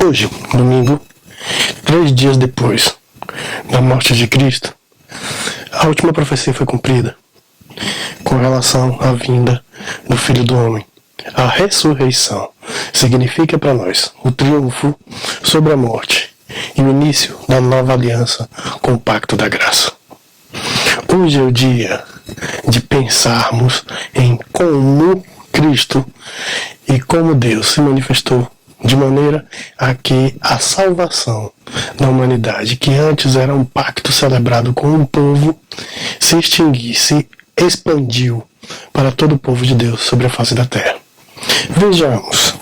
Hoje, domingo, 3 dias depois da morte de Cristo, a última profecia foi cumprida com relação à vinda do Filho do Homem. A ressurreição significa para nós o triunfo sobre a morte e o início da nova aliança com o Pacto da Graça. Hoje é o dia de pensarmos em como Cristo e como Deus se manifestou de maneira a que a salvação da humanidade, que antes era um pacto celebrado com um povo, se extinguisse, expandiu para todo o povo de Deus sobre a face da terra. Vejamos,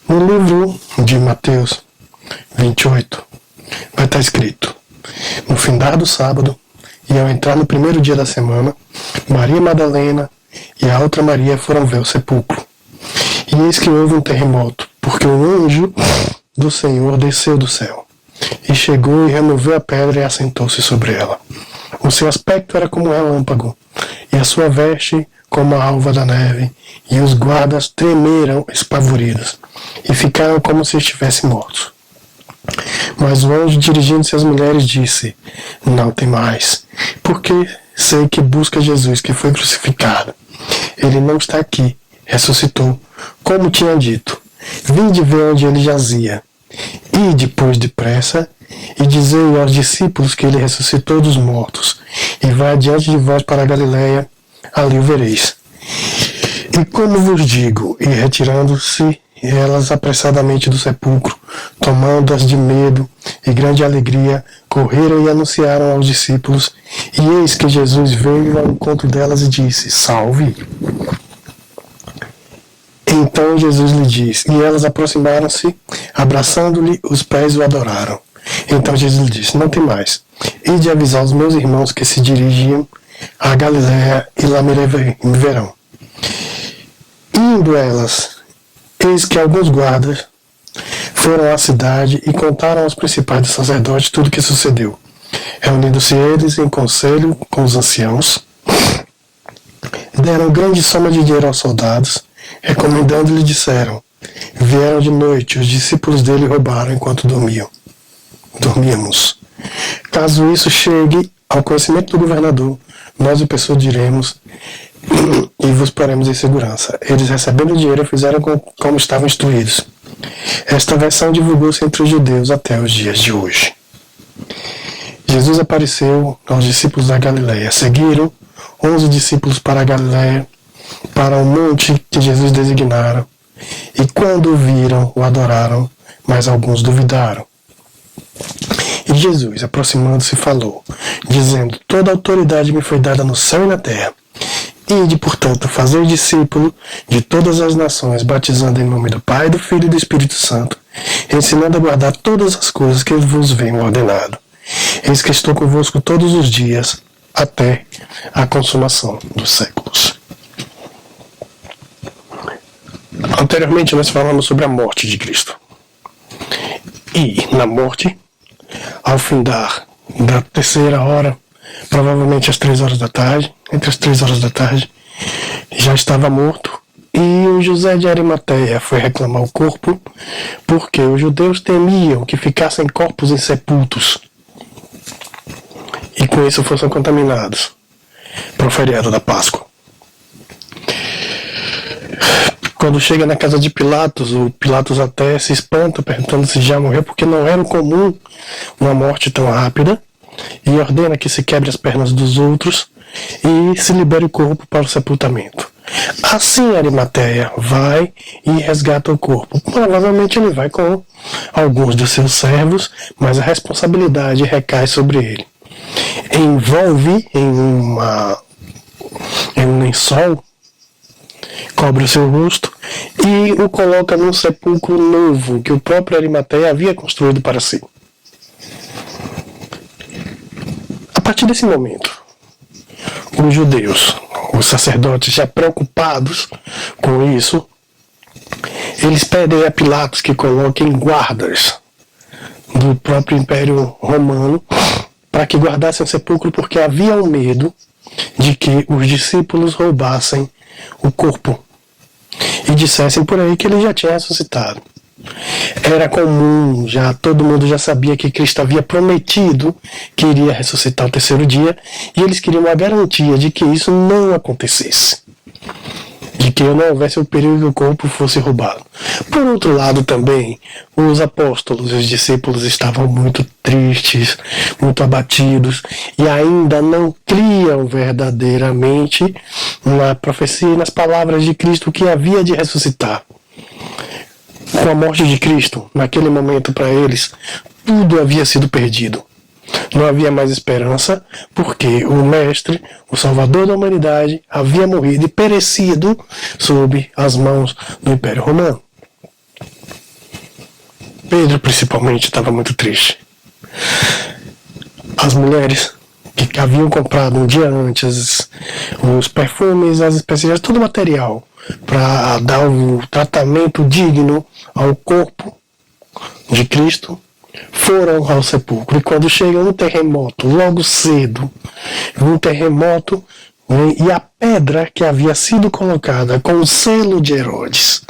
no livro de Mateus 28, vai estar escrito: no findar do sábado, e ao entrar no primeiro dia da semana, Maria Madalena e a outra Maria foram ver o sepulcro. E eis que houve um terremoto, porque o anjo do Senhor desceu do céu, e chegou e removeu a pedra e assentou-se sobre ela. O seu aspecto era como um relâmpago, e a sua veste como a alva da neve, e os guardas tremeram espavoridos, e ficaram como se estivessem mortos. Mas o anjo, dirigindo-se às mulheres, disse: não temais, porque sei que busca Jesus, que foi crucificado. Ele não está aqui, ressuscitou, como tinha dito. Vinde ver onde ele jazia. E depois depressa, e dizei aos discípulos que ele ressuscitou dos mortos, e vai adiante de vós para a Galileia, ali o vereis. E como vos digo, e retirando-se elas apressadamente do sepulcro, tomando-as de medo e grande alegria, correram e anunciaram aos discípulos, e eis que Jesus veio ao encontro delas e disse: salve! Então Jesus lhe disse, e elas aproximaram-se, abraçando-lhe os pés, o adoraram. Então Jesus lhe disse: não temais, ide avisar os meus irmãos que se dirigiam à Galileia, e lá me verão. Indo elas, eis que alguns guardas foram à cidade e contaram aos principais dos sacerdotes tudo o que sucedeu. Reunindo-se eles em conselho com os anciãos, deram grande soma de dinheiro aos soldados, recomendando-lhe, disseram: vieram de noite, os discípulos dele roubaram enquanto dormíamos. Caso isso chegue ao conhecimento do governador, nós o persuadiremos e vos poremos em segurança. Eles, recebendo o dinheiro, fizeram como estavam instruídos. Esta versão divulgou-se entre os judeus até os dias de hoje. Jesus apareceu aos discípulos da Galileia. Seguiram 11 discípulos para a Galileia, para o monte que Jesus designara. E quando o viram, o adoraram, mas alguns duvidaram. E Jesus, aproximando-se, falou, dizendo: toda autoridade me foi dada no céu e na terra. Ide, portanto, fazer discípulo de todas as nações, batizando em nome do Pai, do Filho e do Espírito Santo, ensinando a guardar todas as coisas que eu vos venho ordenado. Eis que estou convosco todos os dias, até a consumação dos séculos. Anteriormente nós falamos sobre a morte de Cristo. E na morte, ao findar da terceira hora, provavelmente às 3 horas da tarde, entre as 3 horas da tarde, já estava morto, e o José de Arimateia foi reclamar o corpo, porque os judeus temiam que ficassem corpos insepultos, e com isso fossem contaminados para o feriado da Páscoa. Quando chega na casa de Pilatos, o Pilatos até se espanta, perguntando se já morreu, porque não era comum uma morte tão rápida, e ordena que se quebre as pernas dos outros e se libere o corpo para o sepultamento. Assim Arimateia vai e resgata o corpo. Provavelmente ele vai com alguns de seus servos, mas a responsabilidade recai sobre ele. Envolve em um lençol, cobre o seu rosto e o coloca num sepulcro novo que o próprio Arimateia havia construído para si. A partir desse momento, os judeus, os sacerdotes, já preocupados com isso, eles pedem a Pilatos que coloquem guardas do próprio Império Romano para que guardassem o sepulcro, porque havia um medo de que os discípulos roubassem o corpo e dissessem por aí que ele já tinha ressuscitado. Era comum, já todo mundo já sabia que Cristo havia prometido que iria ressuscitar ao terceiro dia, e eles queriam uma garantia de que isso não acontecesse, de que não houvesse o perigo que o corpo fosse roubado. Por outro lado também, os apóstolos e os discípulos estavam muito tristes, muito abatidos, e ainda não criam verdadeiramente na profecia e nas palavras de Cristo que havia de ressuscitar. Com a morte de Cristo, naquele momento para eles, tudo havia sido perdido. Não havia mais esperança, porque o Mestre, o Salvador da humanidade, havia morrido e perecido sob as mãos do Império Romano. Pedro, principalmente, estava muito triste. As mulheres que haviam comprado um dia antes os perfumes, as especiarias, todo o material para dar o tratamento digno ao corpo de Cristo, foram ao sepulcro. E quando chega um terremoto, logo cedo, um terremoto, e a pedra que havia sido colocada com o selo de Herodes,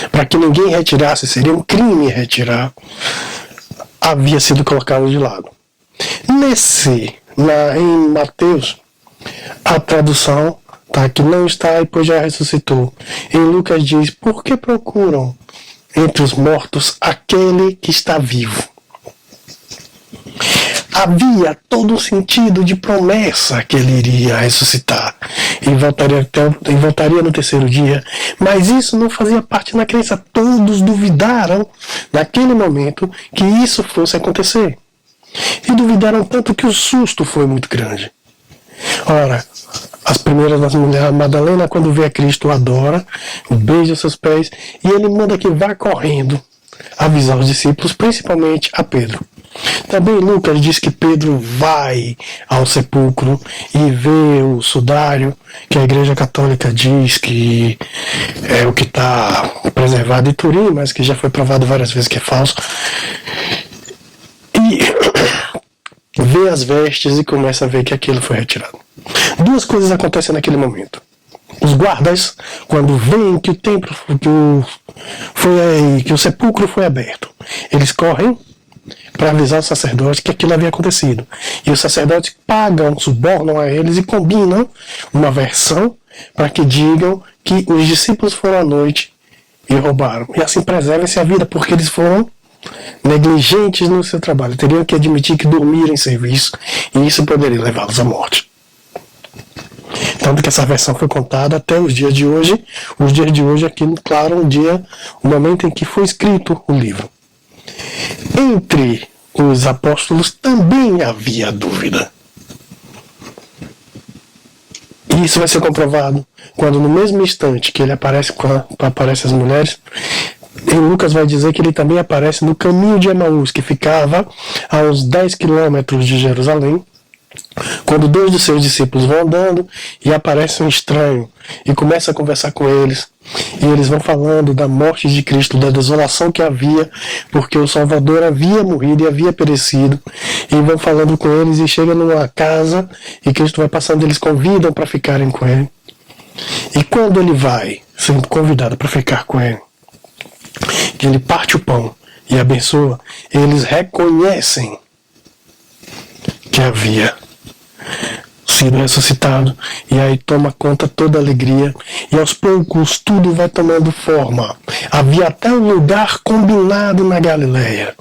para que ninguém retirasse, seria um crime retirar, havia sido colocada de lado. Em Mateus, a tradução que não está e pois já ressuscitou. Em Lucas diz: por que procuram entre os mortos aquele que está vivo? Havia todo um sentido de promessa que ele iria ressuscitar e voltaria no terceiro dia, mas isso não fazia parte da crença. Todos duvidaram naquele momento que isso fosse acontecer, e duvidaram tanto que o susto foi muito grande. Ora, as primeiras das mulheres, a Madalena, quando vê a Cristo, adora, beija seus pés, e ele manda que vá correndo avisar os discípulos, principalmente a Pedro. Também Lucas diz que Pedro vai ao sepulcro e vê o sudário, que a Igreja Católica diz que é o que está preservado em Turim, mas que já foi provado várias vezes que é falso. E vê as vestes e começa a ver que aquilo foi retirado. Duas coisas acontecem naquele momento. Os guardas, quando veem que o templo, que o sepulcro foi aberto, eles correm para avisar o sacerdote que aquilo havia acontecido. E os sacerdotes pagam, subornam a eles e combinam uma versão para que digam que os discípulos foram à noite e roubaram. E assim preservem-se a vida, porque eles foram negligentes no seu trabalho. Teriam que admitir que dormiram em serviço, e isso poderia levá-los à morte. Tanto que essa versão foi contada até os dias de hoje. Os dias de hoje, aqui, claro, o momento em que foi escrito o livro. Entre os apóstolos também havia dúvida. E isso vai ser comprovado quando, no mesmo instante que ele aparece as mulheres, em Lucas vai dizer que ele também aparece no caminho de Emaús, que ficava a uns 10 quilômetros de Jerusalém, quando dois de seus discípulos vão andando e aparece um estranho e começa a conversar com eles, e eles vão falando da morte de Cristo, da desolação que havia, porque o Salvador havia morrido e havia perecido, e vão falando com eles e chegam numa casa e Cristo vai passando, eles convidam para ficarem com ele, e quando ele vai sendo convidado para ficar com ele, que ele parte o pão e abençoa, eles reconhecem que havia sido ressuscitado, e aí toma conta toda a alegria, e aos poucos tudo vai tomando forma. Havia até um lugar combinado na Galileia,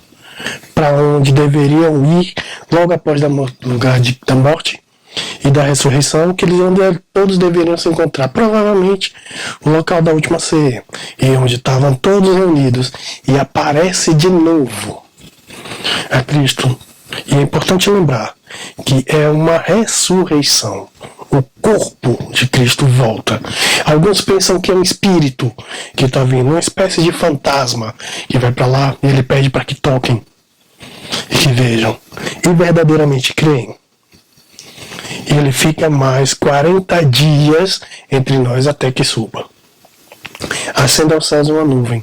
para onde deveriam ir logo após da morte e da ressurreição, que onde todos deveriam se encontrar, provavelmente o local da última ceia, e onde estavam todos reunidos, e aparece de novo a Cristo. E é importante lembrar que é uma ressurreição. O corpo de Cristo volta. Alguns pensam que é um espírito que está vindo, uma espécie de fantasma que vai para lá e ele pede para que toquem e que vejam. E verdadeiramente creem. E ele fica mais 40 dias entre nós até que suba. Acende aos céus uma nuvem.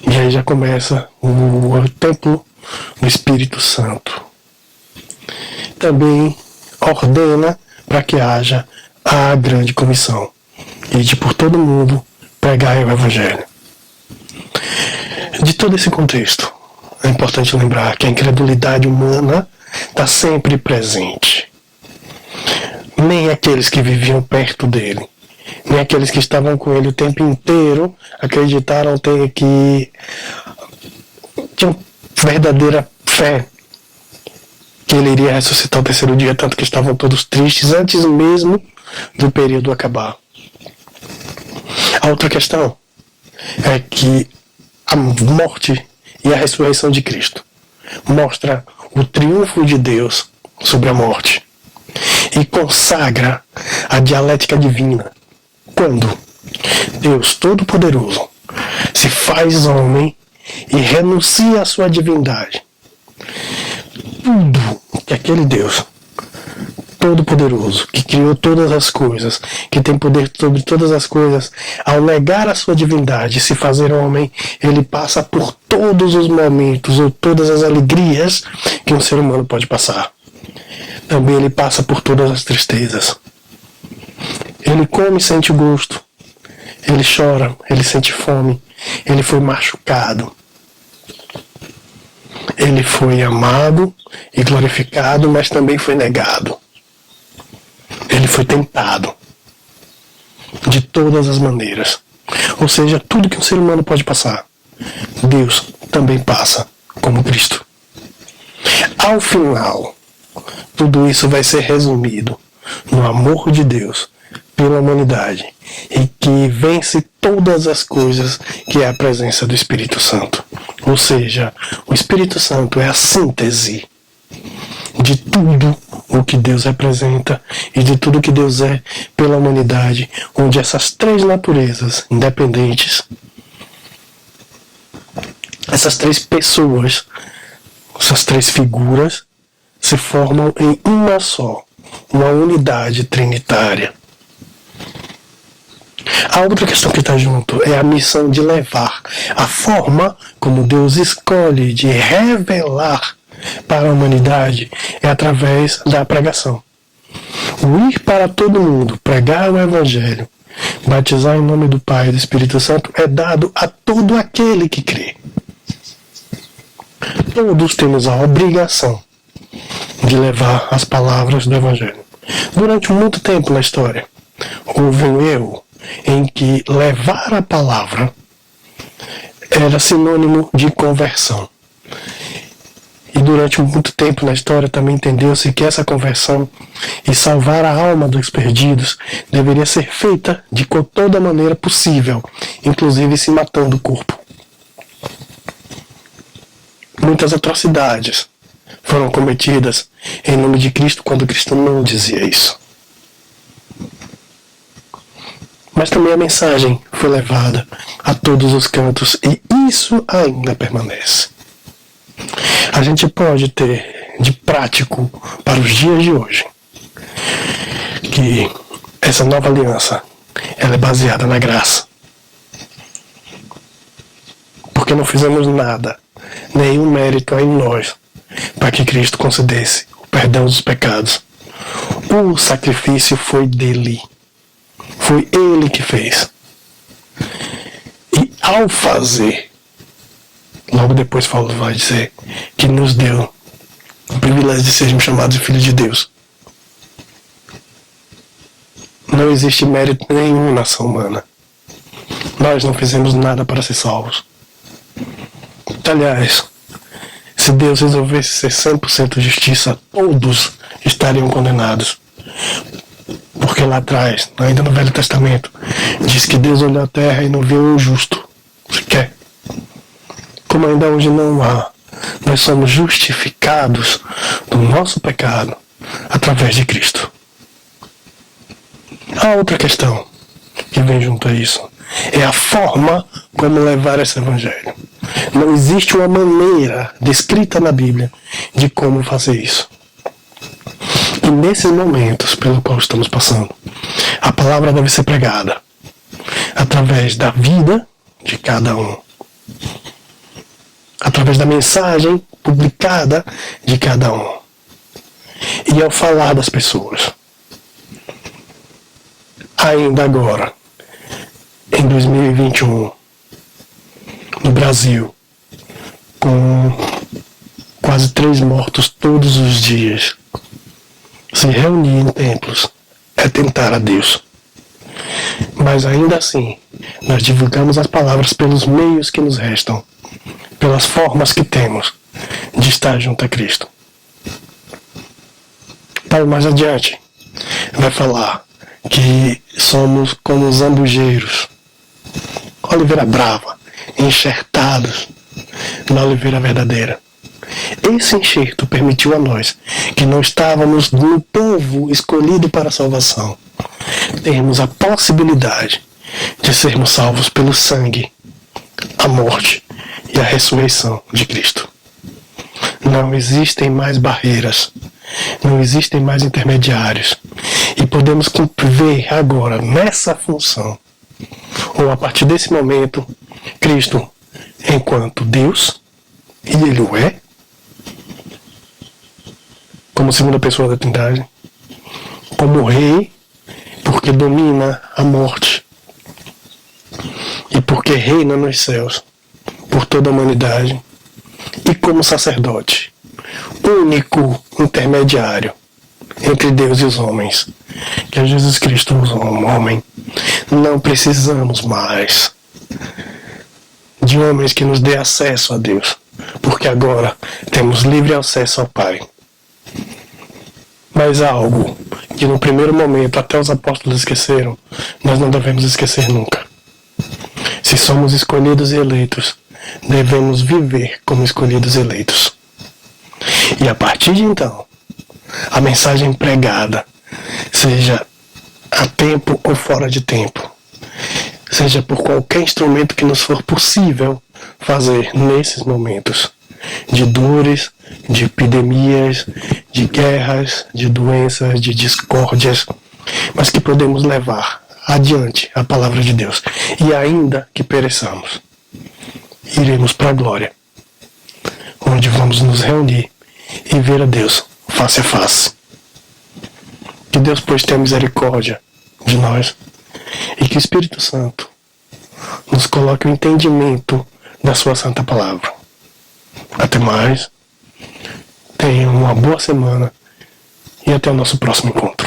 E aí já começa o templo do Espírito Santo. Também ordena para que haja a grande comissão, ide por todo mundo pregai o Evangelho. De todo esse contexto, é importante lembrar que a incredulidade humana está sempre presente. Nem aqueles que viviam perto dele, nem aqueles que estavam com ele o tempo inteiro acreditaram ter que tinham verdadeira fé que ele iria ressuscitar ao terceiro dia, tanto que estavam todos tristes antes mesmo do período acabar. A outra questão é que a morte e a ressurreição de Cristo mostra o triunfo de Deus sobre a morte e consagra a dialética divina quando Deus Todo-Poderoso se faz homem e renuncia à sua divindade. Tudo que aquele Deus Todo-Poderoso, que criou todas as coisas, que tem poder sobre todas as coisas, ao negar a sua divindade e se fazer homem, ele passa por todos os momentos ou todas as alegrias que um ser humano pode passar. Também ele passa por todas as tristezas. Ele come e sente o gosto. Ele chora, ele sente fome. Ele foi machucado. Ele foi amado e glorificado, mas também foi negado. Ele foi tentado de todas as maneiras. Ou seja, tudo que um ser humano pode passar, Deus também passa como Cristo. Ao final, tudo isso vai ser resumido no amor de Deus pela humanidade e que vence todas as coisas, que é a presença do Espírito Santo. Ou seja, o Espírito Santo é a síntese de tudo o que Deus representa e de tudo que Deus é pela humanidade, onde essas três naturezas independentes, essas três pessoas, essas três figuras, se formam em uma só, uma unidade trinitária. A outra questão que está junto é a missão de levar, a forma como Deus escolhe de revelar para a humanidade é através da pregação. O ir para todo mundo, pregar o Evangelho, batizar em nome do Pai e do Espírito Santo é dado a todo aquele que crê. Todos temos a obrigação de levar as palavras do Evangelho. Durante muito tempo na história, houve um erro em que levar a palavra era sinônimo de conversão. E durante muito tempo na história também entendeu-se que essa conversão e salvar a alma dos perdidos deveria ser feita de toda maneira possível, inclusive se matando o corpo. Muitas atrocidades foram cometidas em nome de Cristo quando Cristo não dizia isso. Mas também a mensagem foi levada a todos os cantos e isso ainda permanece. A gente pode ter de prático para os dias de hoje que essa nova aliança ela é baseada na graça. Porque não fizemos nada, nenhum mérito em nós, para que Cristo concedesse o perdão dos pecados. O sacrifício foi dele. Foi ele que fez. E ao fazer, logo depois Paulo vai dizer que nos deu o privilégio de sermos chamados de filhos de Deus. Não existe mérito nenhum na ação humana. Nós não fizemos nada para ser salvos. Aliás, se Deus resolvesse ser 100% justiça, todos estariam condenados. Porque lá atrás, ainda no Velho Testamento, diz que Deus olhou a terra e não viu o justo sequer. Como ainda hoje não há, nós somos justificados do nosso pecado através de Cristo. A outra questão que vem junto a isso é a forma como levar esse Evangelho. Não existe uma maneira descrita na Bíblia de como fazer isso. E nesses momentos pelo qual estamos passando, a palavra deve ser pregada através da vida de cada um, através da mensagem publicada de cada um e ao falar das pessoas. Ainda agora, em 2021, no Brasil, com quase 3 mortos todos os dias. Se reunir em templos é tentar a Deus. Mas ainda assim, nós divulgamos as palavras pelos meios que nos restam, pelas formas que temos de estar junto a Cristo. Paulo mais adiante vai falar que somos como zambujeiros, oliveira brava, enxertados na oliveira verdadeira. Esse enxerto permitiu a nós, que não estávamos no povo escolhido para a salvação, termos a possibilidade de sermos salvos pelo sangue, a morte e a ressurreição de Cristo. Não existem mais barreiras, não existem mais intermediários, e podemos ver agora nessa função, ou a partir desse momento, Cristo enquanto Deus, e Ele o é, como segunda pessoa da Trindade, como Rei, porque domina a morte, e porque reina nos céus, por toda a humanidade, e como sacerdote, único intermediário entre Deus e os homens, que é Jesus Cristo, o homem. Não precisamos mais de homens que nos dê acesso a Deus, porque agora temos livre acesso ao Pai. Mas algo que no primeiro momento até os apóstolos esqueceram, nós não devemos esquecer nunca. Se somos escolhidos e eleitos, devemos viver como escolhidos e eleitos. E a partir de então, a mensagem pregada, seja a tempo ou fora de tempo, seja por qualquer instrumento que nos for possível fazer nesses momentos de dores, de epidemias, de guerras, de doenças, de discórdias, mas que podemos levar adiante a palavra de Deus. E ainda que pereçamos, iremos para a glória, onde vamos nos reunir e ver a Deus face a face. Que Deus, pois, tenha misericórdia de nós e que o Espírito Santo nos coloque o entendimento da sua santa palavra. Até mais, tenham uma boa semana e até o nosso próximo encontro.